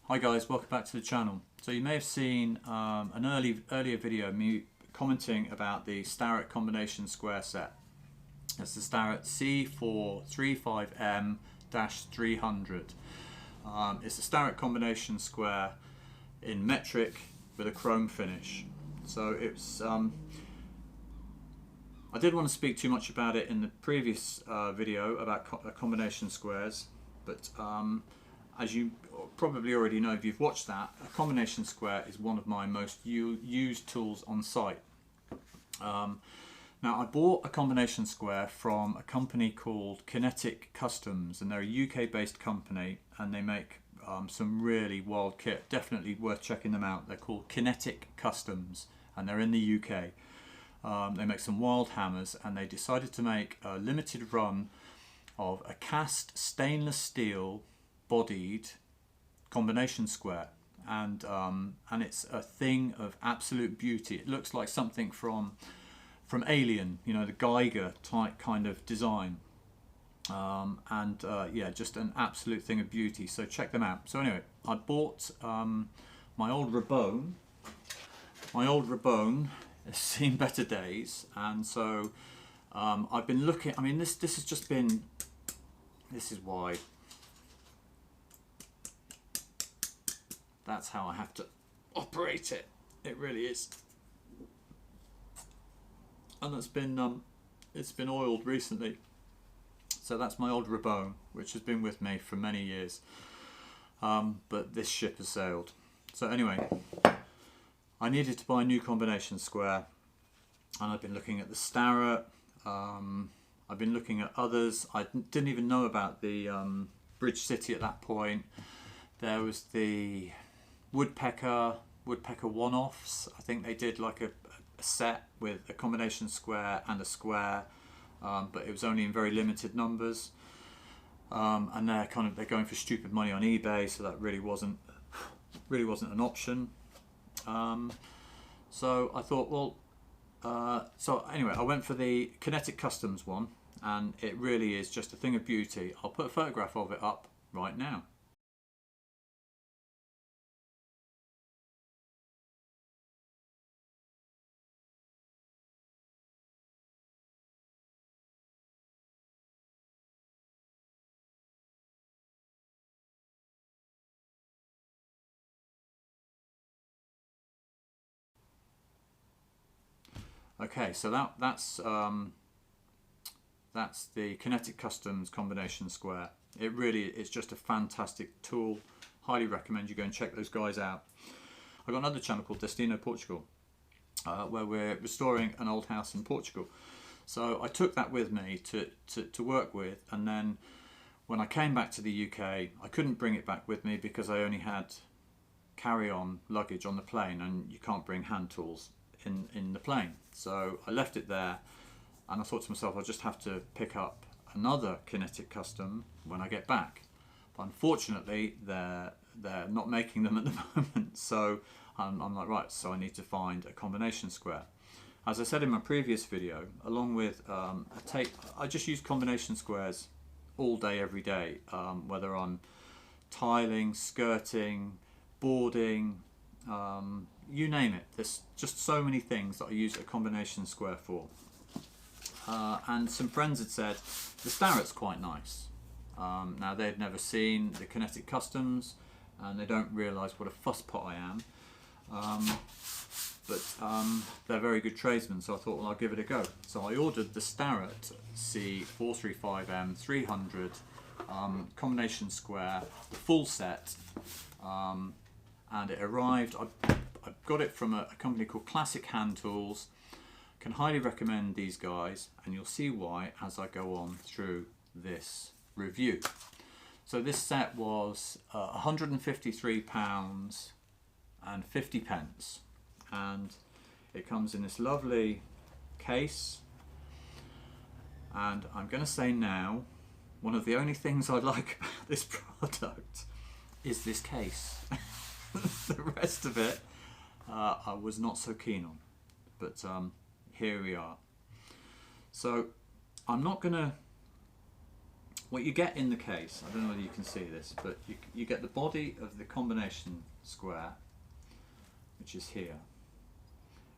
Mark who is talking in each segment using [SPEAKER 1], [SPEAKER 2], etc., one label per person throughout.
[SPEAKER 1] Hi guys, welcome back to the channel. So you may have seen an earlier video of me commenting about the Starrett Combination Square set. It's the Starrett C435M-300. It's the Starrett Combination Square in metric with a chrome finish. So it's I didn't want to speak too much about it in the previous video about combination squares, but as you probably already know if you've watched that, a combination square is one of my most used tools on site. Now I bought a combination square from a company called Kinetic Customs, and they're a UK based company and they make some really wild kit. Definitely worth checking them out. They're called Kinetic Customs and they're in the UK. They make some wild hammers, and they decided to make a limited run of a cast stainless steel bodied combination square, and it's a thing of absolute beauty. It looks like something from Alien, you know, the Geiger type kind of design, yeah, just an absolute thing of beauty. So check them out. So anyway, I bought my old Rabone. My old Rabone has seen better days, and so I've been looking. I mean, this has just been. This is why. That's how I have to operate it. It really is. And it's been oiled recently. So that's my old Rabone, which has been with me for many years. But this ship has sailed. So anyway, I needed to buy a new combination square, and I've been looking at the Starrett. I've been looking at others. I didn't even know about the Bridge City at that point. There was the Woodpecker one-offs. I think they did like a set with a combination square and a square, but it was only in very limited numbers. And they're going for stupid money on eBay, so that really wasn't an option. So I thought, well, so anyway, I went for the Kinetic Customs one, and it really is just a thing of beauty. I'll put a photograph of it up right now. Okay, so that's the Kinetic Customs combination square. It really is just a fantastic tool. Highly recommend you go and check those guys out. I've got another channel called Testino Portugal, where we're restoring an old house in Portugal. So I took that with me to work with, and then when I came back to the UK, I couldn't bring it back with me because I only had carry-on luggage on the plane, and you can't bring hand tools in the plane. So I left it there, and I thought to myself, I'll just have to pick up another Kinetic Custom when I get back. But unfortunately, they're not making them at the moment. So I'm like, right, so I need to find a combination square. As I said in my previous video, along with a tape, I just use combination squares all day, every day, whether I'm tiling, skirting, boarding, you name it. There's just so many things that I use a combination square for. And some friends had said the Starrett's quite nice. Now they'd never seen the Kinetic Customs, and they don't realise what a fusspot I am. But they're very good tradesmen, so I thought, well, I'll give it a go. So I ordered the Starrett C435M-300 combination square, the full set, and it arrived. I got it from a company called Classic Hand Tools. Can highly recommend these guys, and you'll see why as I go on through this review. So this set was £153 and 50p, and it comes in this lovely case. And I'm going to say now, one of the only things I like about this product is this case. The rest of it I was not so keen on, but here we are. So I'm not going to what you get in the case, I don't know whether you can see this, but you get the body of the combination square, which is here,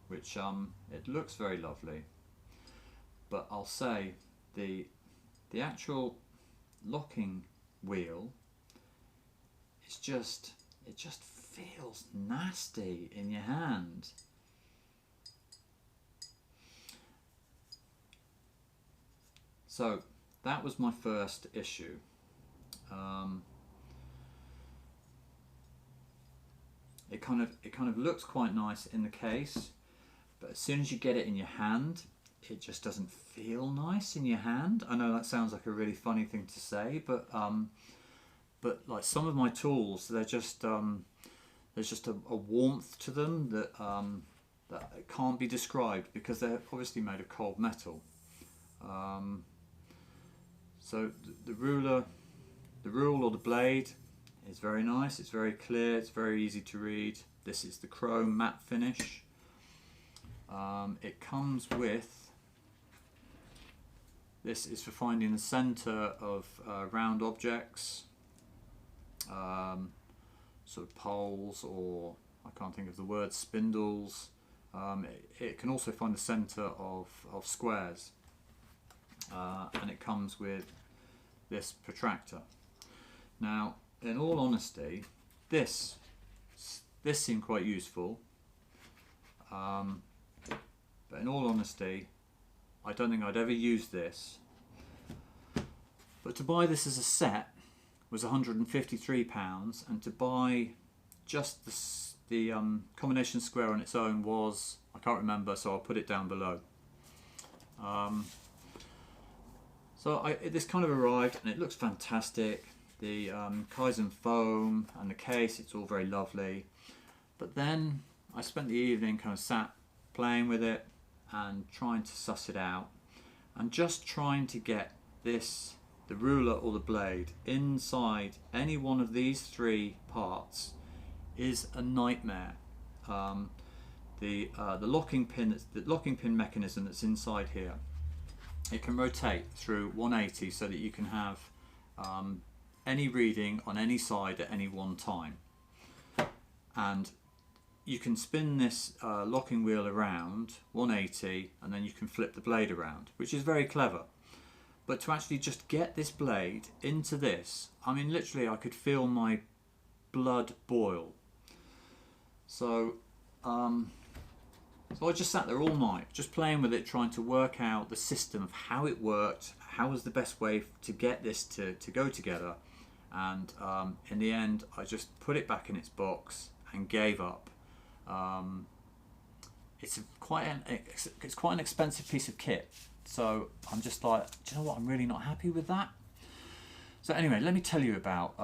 [SPEAKER 1] which it looks very lovely, but I'll say the actual locking wheel is just, it just feels nasty in your hand. So that was my first issue. It kind of looks quite nice in the case, but as soon as you get it in your hand, it just doesn't feel nice in your hand. I know that sounds like a really funny thing to say, but like some of my tools, they're just there's just a warmth to them that that can't be described, because they're obviously made of cold metal. So the rule or the blade is very nice. It's very clear. It's very easy to read. This is the chrome matte finish. It comes with, this is for finding the center of round objects, sort of poles, or I can't think of the word, spindles. It can also find the center of squares, and it comes with this protractor. Now, in all honesty, this seemed quite useful, but in all honesty, I don't think I'd ever use this. But to buy this as a set was £153, and to buy just the combination square on its own was, I can't remember, so I'll put it down below. So this kind of arrived, and it looks fantastic. The Kaizen foam and the case, it's all very lovely. But then I spent the evening kind of sat playing with it and trying to suss it out, and just trying to get this, the ruler or the blade, inside any one of these three parts is a nightmare. The locking pin mechanism that's inside here, it can rotate through 180 so that you can have any reading on any side at any one time, and you can spin this locking wheel around 180, and then you can flip the blade around, which is very clever. But to actually just get this blade into this, I mean, literally I could feel my blood boil. So so I just sat there all night just playing with it, trying to work out the system of how it worked, how was the best way to get this to go together. And in the end, I just put it back in its box and gave up. It's quite an expensive piece of kit, so I'm just like, do you know what? I'm really not happy with that. So anyway, let me tell you about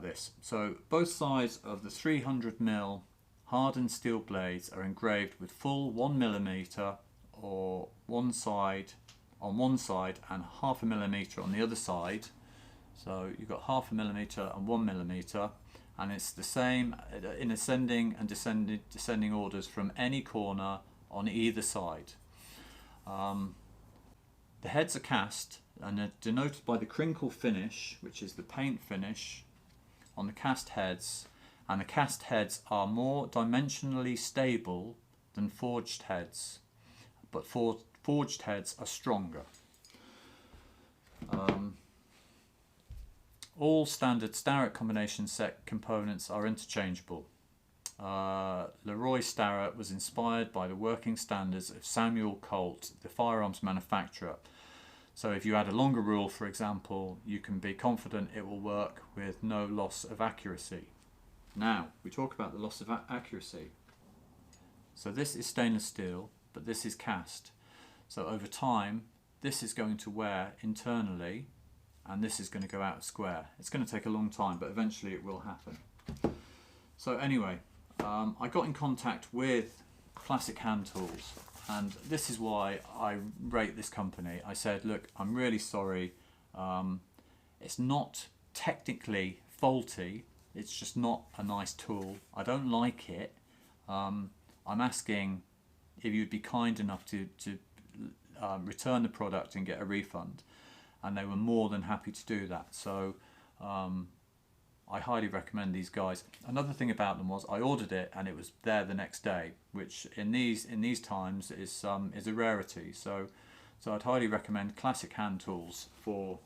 [SPEAKER 1] this. So both sides of the 300mm hardened steel blades are engraved with full 1mm or one side on one side and 0.5 mm on the other side. So you've got 0.5 mm and 1mm, and it's the same in ascending and descending orders from any corner on either side. The heads are cast and are denoted by the crinkle finish, which is the paint finish on the cast heads, and the cast heads are more dimensionally stable than forged heads, but forged heads are stronger. All standard Starrett combination set components are interchangeable. Leroy Starrett was inspired by the working standards of Samuel Colt, the firearms manufacturer. So if you add a longer rule, for example, you can be confident it will work with no loss of accuracy. Now, we talk about the loss of accuracy. So this is stainless steel, but this is cast. So over time, this is going to wear internally, and this is going to go out of square. It's going to take a long time, but eventually it will happen. So anyway, I got in contact with Classic Hand Tools, and this is why I rate this company. I said, look, I'm really sorry. It's not technically faulty. It's just not a nice tool. I don't like it. I'm asking if you'd be kind enough to return the product and get a refund. and they were more than happy to do that. So I highly recommend these guys. Another thing about them was I ordered it and it was there the next day, which in these times is a rarity. So I'd highly recommend Classic Hand Tools for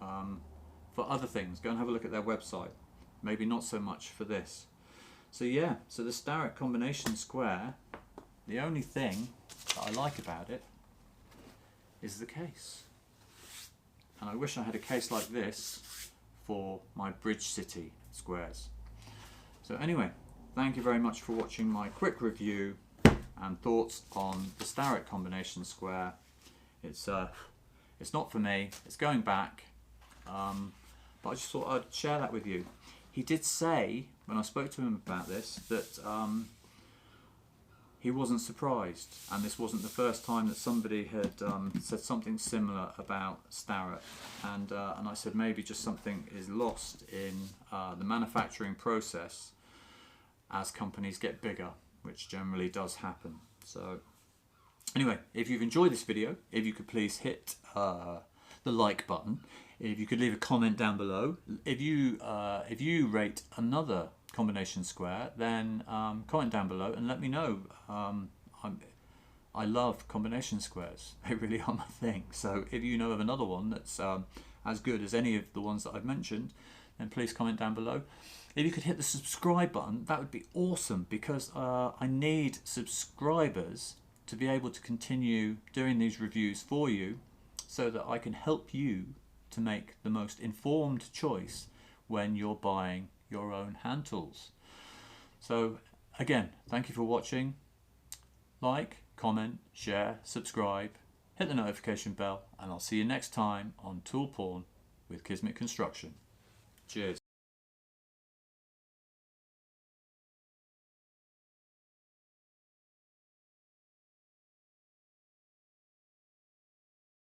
[SPEAKER 1] other things. Go and have a look at their website. Maybe not so much for this. So yeah, so the Starrett Combination Square, the only thing that I like about it is the case. And I wish I had a case like this for my Bridge City squares. So anyway, thank you very much for watching my quick review and thoughts on the Starrett Combination Square. It's not for me, it's going back, but I just thought I'd share that with you. He did say, when I spoke to him about this, that he wasn't surprised, and this wasn't the first time that somebody had said something similar about Starrett, and I said maybe just something is lost in the manufacturing process as companies get bigger, which generally does happen. So anyway, if you've enjoyed this video, if you could please hit the like button, if you could leave a comment down below, if you rate another combination square, then comment down below and let me know. I love combination squares, they really are my thing. So if you know of another one that's as good as any of the ones that I've mentioned, then please comment down below. If you could hit the subscribe button, that would be awesome, because I need subscribers to be able to continue doing these reviews for you, so that I can help you to make the most informed choice when you're buying your own hand tools. So again, thank you for watching. Like, comment, share, subscribe, hit the notification bell, and I'll see you next time on Tool Porn with Kismet Construction. Cheers.